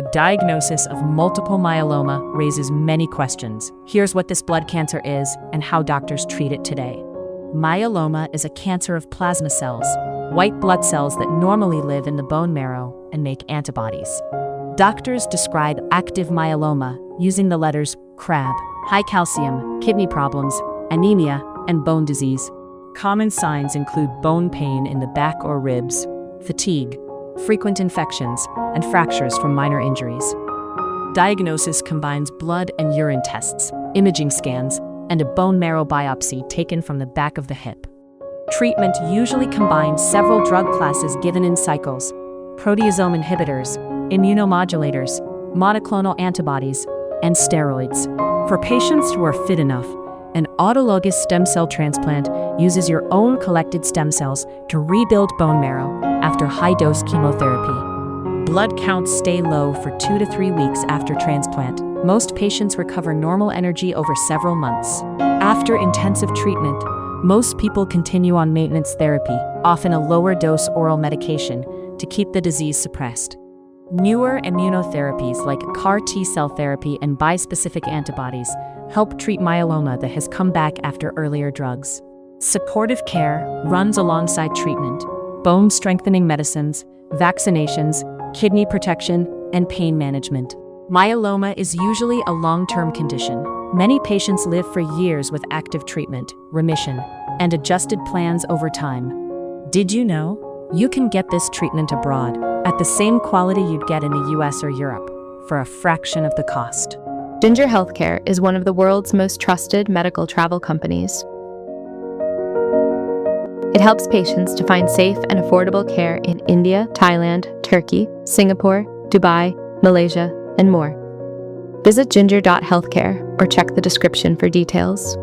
a diagnosis of multiple myeloma raises many questions. Here's what this blood cancer is and how doctors treat it today. Myeloma is a cancer of plasma cells, white blood cells that normally live in the bone marrow and make antibodies. Doctors describe active myeloma using the letters CRAB, high calcium, kidney problems, anemia, and bone disease. Common signs include bone pain in the back or ribs, fatigue, frequent infections, and fractures from minor injuries. Diagnosis combines blood and urine tests, imaging scans, and a bone marrow biopsy taken from the back of the hip. Treatment usually combines several drug classes given in cycles: proteasome inhibitors, immunomodulators, monoclonal antibodies, and steroids. For patients who are fit enough, an autologous stem cell transplant uses your own collected stem cells to rebuild bone marrow after high-dose chemotherapy. Blood counts stay low for 2 to 3 weeks after transplant. Most patients recover normal energy over several months. After intensive treatment, most people continue on maintenance therapy, often a lower-dose oral medication, to keep the disease suppressed. Newer immunotherapies like CAR T-cell therapy and bispecific antibodies help treat myeloma that has come back after earlier drugs. Supportive care runs alongside treatment: bone-strengthening medicines, vaccinations, kidney protection, and pain management. Myeloma is usually a long-term condition. Many patients live for years with active treatment, remission, and adjusted plans over time. Did you know? You can get this treatment abroad at the same quality you'd get in the US or Europe for a fraction of the cost. Ginger Healthcare is one of the world's most trusted medical travel companies. It helps patients to find safe and affordable care in India, Thailand, Turkey, Singapore, Dubai, Malaysia, and more. Visit ginger.healthcare or check the description for details.